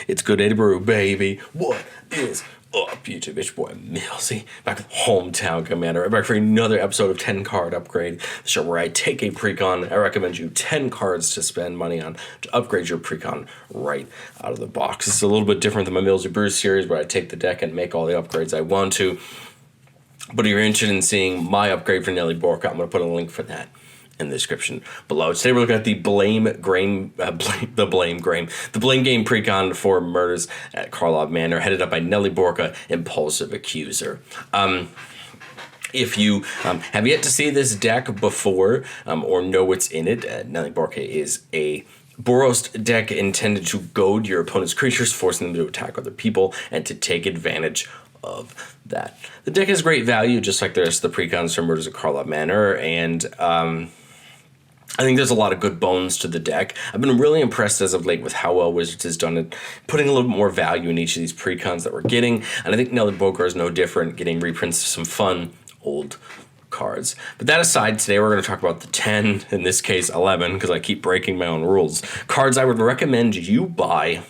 It's good Eddie Brew, baby. What is up, YouTube? It's your boy Millsy, back with Hometown Commander, back for another episode of 10 Card Upgrade, the show where I take a Precon. I recommend you 10 cards to spend money on to upgrade your Precon right out of the box. This is a little bit different than my Millsy Brew series, where I take the deck and make all the upgrades I want to. But if you're interested in seeing my upgrade for Nelly Borca, I'm going to put a link for that in the description below. Today we're looking at the blame game Precon for murders at Karlov Manor, headed up by Nelly Borca, Impulsive, Accuser. If you have yet to see this deck before or know what's in it, Nelly Borca is a Boros deck intended to goad your opponent's creatures, forcing them to attack other people and to take advantage of that. The deck has great value, just like the rest of the Precons for murders at Karlov Manor, and I think there's a lot of good bones to the deck. I've been really impressed as of late with how well Wizards has done it, putting a little bit more value in each of these Precons that we're getting, and I think Nelly Borca is no different, getting reprints of some fun old cards. But that aside, today we're going to talk about the 10, in this case 11, because I keep breaking my own rules, cards I would recommend you buy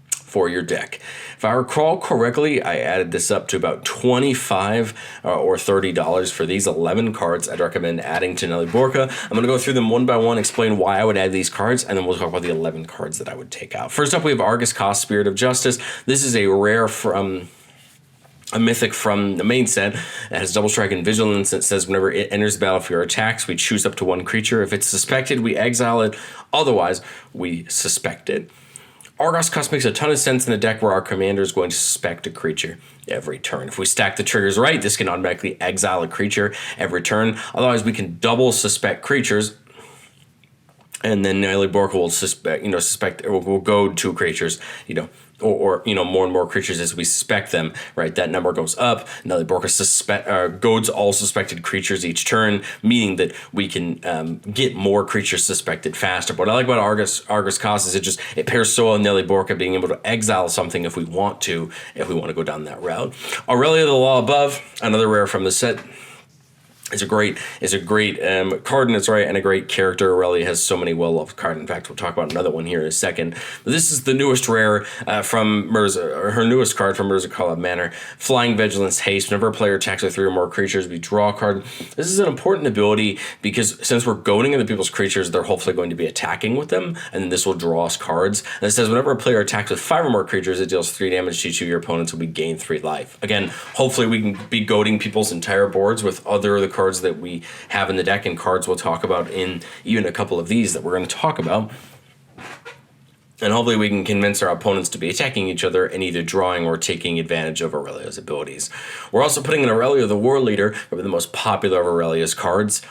for your deck. If I recall correctly, I added this up to about $25 or $30 for these 11 cards I'd recommend adding to Nelly Borca. I'm going to go through them one by one, explain why I would add these cards, and then we'll talk about the 11 cards that I would take out. First up, we have Argus Cost, Spirit of Justice. This is a rare from a mythic from the main set. It has double strike and vigilance. It says whenever it enters the battlefield or attacks, we choose up to one creature. If it's suspected, we exile it. Otherwise, we suspect it. Argus Cost makes a ton of sense in a deck where our commander is going to suspect a creature every turn. If we stack the triggers right, this can automatically exile a creature every turn. Otherwise, we can double suspect creatures, and then Nelly Borca will suspect, or will goad two creatures, or more and more creatures as we suspect them, right? That number goes up. Nelly Borca goads all suspected creatures each turn, meaning that we can get more creatures suspected faster. But what I like about Argus Cost is it pairs so well with Nelly Borca being able to exile something if we want to go down that route. Aurelia, the Law Above, another rare from the set. It's a great card in its right, and a great character. Aurelia has so many well-loved cards. In fact, we'll talk about another one here in a second. But this is the newest rare from her newest card from Murders at Karlov Manor. Flying Vigilance Haste. Whenever a player attacks with 3 or more creatures, we draw a card. This is an important ability because since we're goading other people's creatures, they're hopefully going to be attacking with them, and then this will draw us cards. And it says whenever a player attacks with 5 or more creatures, it deals 3 damage to each of your opponents, and we gain 3 life. Again, hopefully we can be goading people's entire boards with the cards that we have in the deck, and cards we'll talk about in even a couple of these that we're going to talk about. And hopefully we can convince our opponents to be attacking each other and either drawing or taking advantage of Aurelia's abilities. We're also putting in Aurelia, the War Leader, probably the most popular of Aurelia's cards.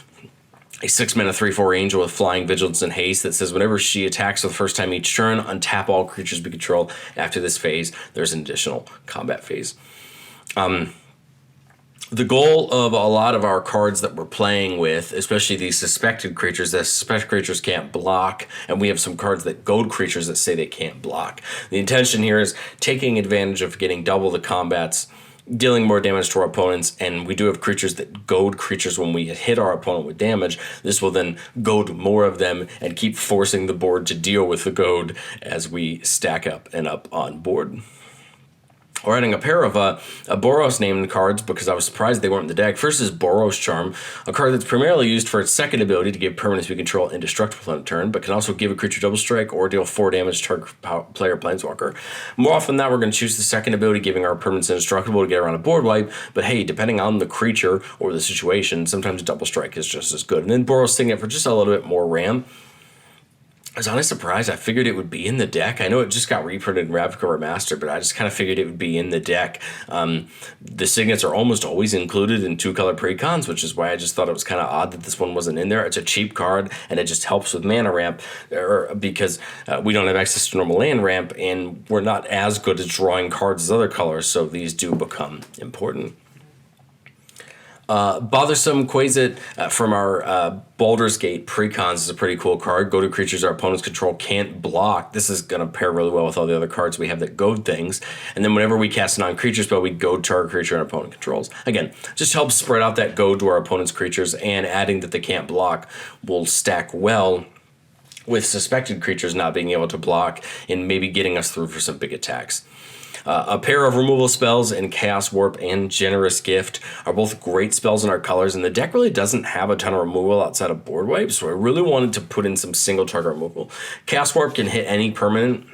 A 6-mana 3/4 angel with Flying Vigilance and Haste that says whenever she attacks for the first time each turn, untap all creatures we control. After this phase, there's an additional combat phase. The goal of a lot of our cards that we're playing with, especially these suspected creatures, that suspect creatures can't block, and we have some cards that goad creatures that say they can't block. The intention here is taking advantage of getting double the combats, dealing more damage to our opponents, and we do have creatures that goad creatures when we hit our opponent with damage. This will then goad more of them and keep forcing the board to deal with the goad as we stack up and up on board. We're adding a pair of Boros named cards because I was surprised they weren't in the deck. First is Boros Charm, a card that's primarily used for its second ability to give permanents we control indestructible on a turn, but can also give a creature double strike or deal 4 damage to target player Planeswalker. More often than not, we're going to choose the second ability, giving our permanents indestructible to get around a board wipe, but hey, depending on the creature or the situation, sometimes double strike is just as good. And then Boros Signet for just a little bit more RAM. I was honestly surprised. I figured it would be in the deck. I know it just got reprinted in Ravnica Remastered, but I just kind of figured it would be in the deck. The signets are almost always included in 2-color Precons, which is why I just thought it was kind of odd that this one wasn't in there. It's a cheap card, and it just helps with mana ramp because we don't have access to normal land ramp, and we're not as good at drawing cards as other colors, so these do become important. Bothersome Quasit from our Baldur's Gate Precons is a pretty cool card. Go to creatures our opponents control can't block. This is going to pair really well with all the other cards we have that goad things. And then whenever we cast a non-creature spell, we goad target creature our opponent controls. Again, just helps spread out that goad to our opponent's creatures, and adding that they can't block will stack well with suspected creatures not being able to block and maybe getting us through for some big attacks. A pair of removal spells in Chaos Warp and Generous Gift are both great spells in our colors, and the deck really doesn't have a ton of removal outside of board wipes, so I really wanted to put in some single target removal. Chaos Warp can hit any permanent,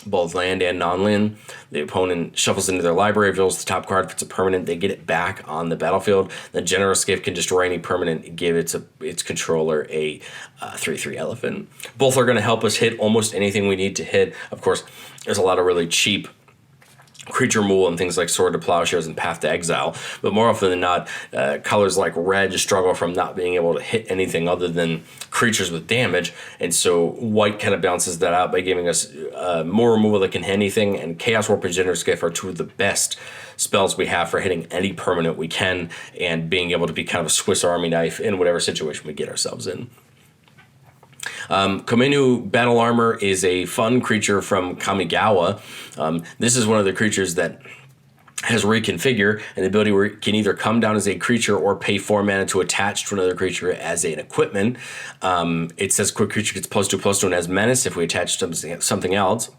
both land and non-land. The opponent shuffles into their library, reveals the top card. If it's a permanent, they get it back on the battlefield. The Generous Gift can destroy any permanent, give its controller a 3/3 elephant. Both are going to help us hit almost anything we need to hit. Of course, there's a lot of really cheap creature removal and things like Sword to Plowshares and Path to Exile, but more often than not, colors like red struggle from not being able to hit anything other than creatures with damage, and so white kind of balances that out by giving us more removal that can hit anything, and Chaos Warp and Generous Gift are two of the best spells we have for hitting any permanent we can, and being able to be kind of a Swiss Army knife in whatever situation we get ourselves in. Komenu Battle Armor is a fun creature from Kamigawa. This is one of the creatures that has Reconfigure, and the ability where it can either come down as a creature or pay 4 mana to attach to another creature as an equipment. It says quick creature gets +2/+2 and has Menace if we attach something else.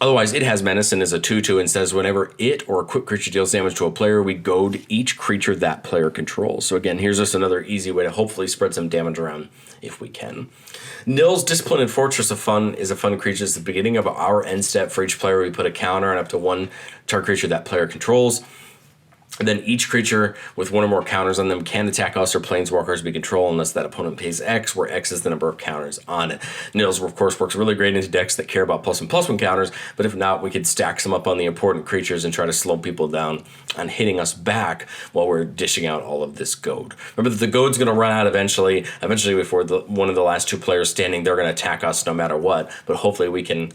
Otherwise, it has Menace and is a 2/2 and says whenever it or a quick creature deals damage to a player, we goad each creature that player controls. So again, here's just another easy way to hopefully spread some damage around if we can. Nil's Discipline and Fortress of Fun is a fun creature. It's the beginning of our end step. For each player, we put a counter on up to one target creature that player controls. And then each creature with one or more counters on them can attack us or planeswalkers we control unless that opponent pays X, where X is the number of counters on it. Nils, of course, works really great into decks that care about +1/+1 counters, but if not, we could stack some up on the important creatures and try to slow people down on hitting us back while we're dishing out all of this goad. Remember that the goad's going to run out eventually. Eventually, before one of the last two players standing, they're going to attack us no matter what, but hopefully we can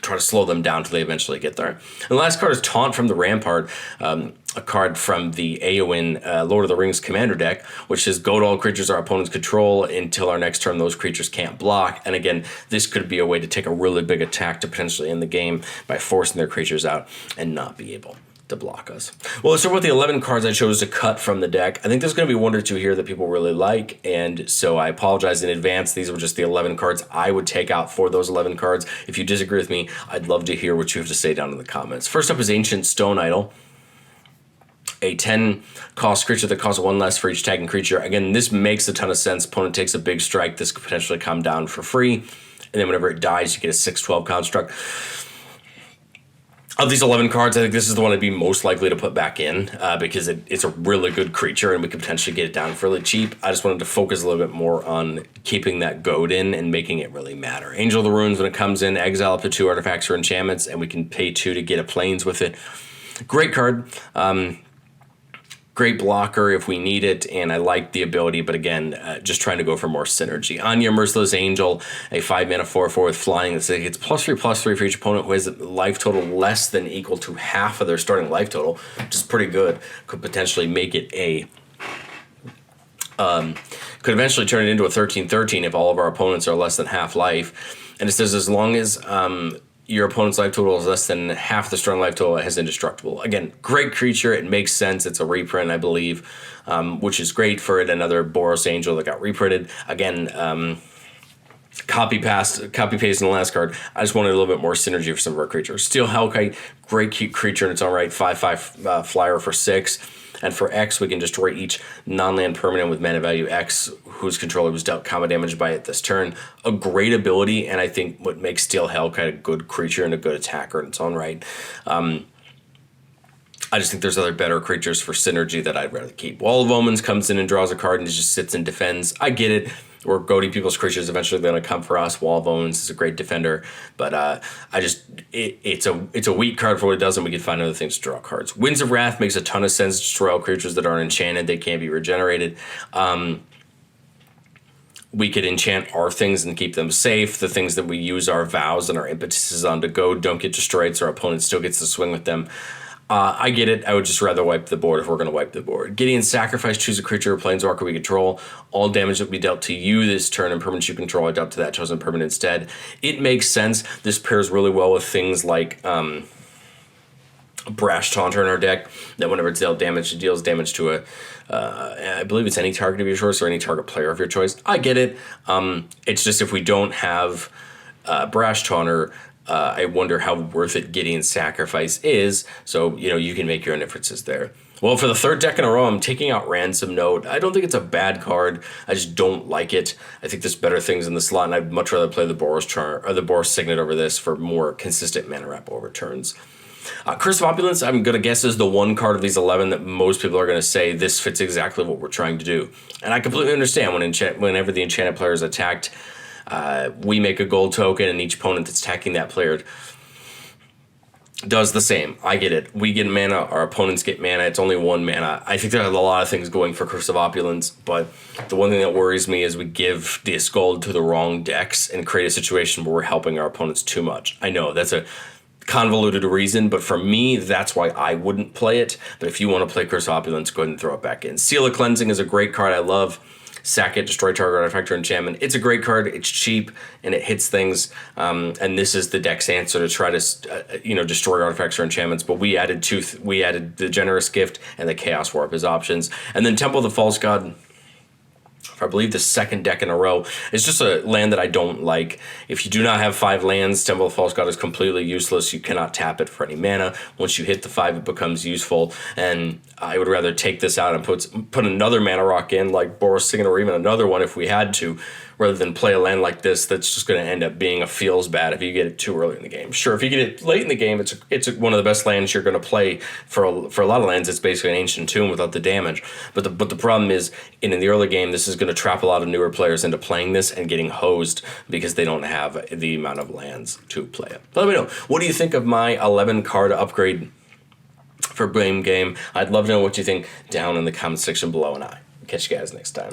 try to slow them down until they eventually get there. And the last card is Taunt from the Rampart, a card from the Eowyn Lord of the Rings commander deck, which says goad all creatures our opponents control until our next turn those creatures can't block. And again, this could be a way to take a really big attack to potentially end the game by forcing their creatures out and not be able to block us. Well, let's start with the 11 cards I chose to cut from the deck. I think there's going to be one or two here that people really like, and so I apologize in advance. These were just the 11 cards I would take out for those 11 cards. If you disagree with me, I'd love to hear what you have to say down in the comments. First up is Ancient Stone Idol, a 10 cost creature that costs 1 less for each tagging creature. Again, this makes a ton of sense. Opponent takes a big strike. This could potentially come down for free, and then whenever it dies, you get a 6/12 construct. Of these 11 cards, I think this is the one I'd be most likely to put back in because it's a really good creature and we could potentially get it down fairly cheap. I just wanted to focus a little bit more on keeping that goad in and making it really matter. Angel of the Runes, when it comes in, exile up to 2 artifacts or enchantments, and we can pay 2 to get a planes with it. Great card. Great blocker if we need it, and I like the ability, but again, just trying to go for more synergy. Anya, Merciless Angel, a 5 mana 4/4 with flying that gets +3/+3 for each opponent who has a life total less than equal to half of their starting life total, which is pretty good. Could potentially make it a could eventually turn it into a 13/13 if all of our opponents are less than half life. And it says as long as your opponent's life total is less than half the strong life total, it has Indestructible. Again, great creature. It makes sense. It's a reprint, I believe, which is great for it. Another Boros Angel that got reprinted. Again, copy paste in the last card. I just wanted a little bit more synergy for some of our creatures. Steel Hellkite, great cute creature in its own right. 5/5 flyer for 6. And for X, we can destroy each non-land permanent with mana value X whose controller was dealt combat damage by it this turn. A great ability, and I think what makes Steel Hellkite a good creature and a good attacker in its own right. I just think there's other better creatures for synergy that I'd rather keep. Wall of Omens comes in and draws a card and just sits and defends. I get it. We're goading people's creatures. Eventually they're going to come for us. Wall of Omens is a great defender. But it's a weak card for what it does, and we can find other things to draw cards. Winds of Wrath makes a ton of sense. Destroy all creatures that are enchanted. They can't be regenerated. We could enchant our things and keep them safe. The things that we use our vows and our impetuses on to goad don't get destroyed, so our opponent still gets to swing with them. I get it. I would just rather wipe the board if we're going to wipe the board. Gideon's Sacrifice, choose a creature or planeswalker we control. All damage that will be dealt to you this turn and permanents you control are dealt to that chosen permanent instead. It makes sense. This pairs really well with things like Brash Taunter in our deck that whenever it's dealt damage, it deals damage to a, I believe it's any target of your choice or any target player of your choice. I get it. It's just if we don't have Brash Taunter, I wonder how worth it Gideon's Sacrifice is. So, you can make your own differences there. Well, for the third deck in a row, I'm taking out Ransom Note. I don't think it's a bad card. I just don't like it. I think there's better things in the slot, and I'd much rather play the Boros Signet over this for more consistent mana wrap overturns. Curse of Opulence, I'm going to guess, is the one card of these 11 that most people are going to say this fits exactly what we're trying to do. And I completely understand whenever the enchanted player is attacked, we make a gold token, and each opponent that's attacking that player does the same. I get it. We get mana, our opponents get mana. It's only one mana. I think there are a lot of things going for Curse of Opulence, but the one thing that worries me is we give DS Gold to the wrong decks and create a situation where we're helping our opponents too much. I know that's a convoluted reason, but for me, that's why I wouldn't play it. But if you want to play Curse of Opulence, go ahead and throw it back in. Seal of Cleansing is a great card I love. Sack it, destroy target artifact or enchantment. It's a great card. It's cheap and it hits things. And this is the deck's answer to try to, destroy artifacts or enchantments. But we added the Generous Gift and the Chaos Warp as options. And then Temple of the False God, I believe the second deck in a row. It's just a land that I don't like. If you do not have 5 lands, Temple of the False God is completely useless. You cannot tap it for any mana. Once you hit the 5, it becomes useful. And I would rather take this out and put another mana rock in, like Boros Signet, or even another one if we had to, rather than play a land like this that's just going to end up being a feels bad if you get it too early in the game. Sure, if you get it late in the game, it's one of the best lands you're going to play for a lot of lands. It's basically an Ancient Tomb without the damage. But the problem is, in the early game, this is going to trap a lot of newer players into playing this and getting hosed because they don't have the amount of lands to play it. Let me know, what do you think of my 11 card upgrade for game? I'd love to know what you think down in the comment section below, and I'll catch you guys next time.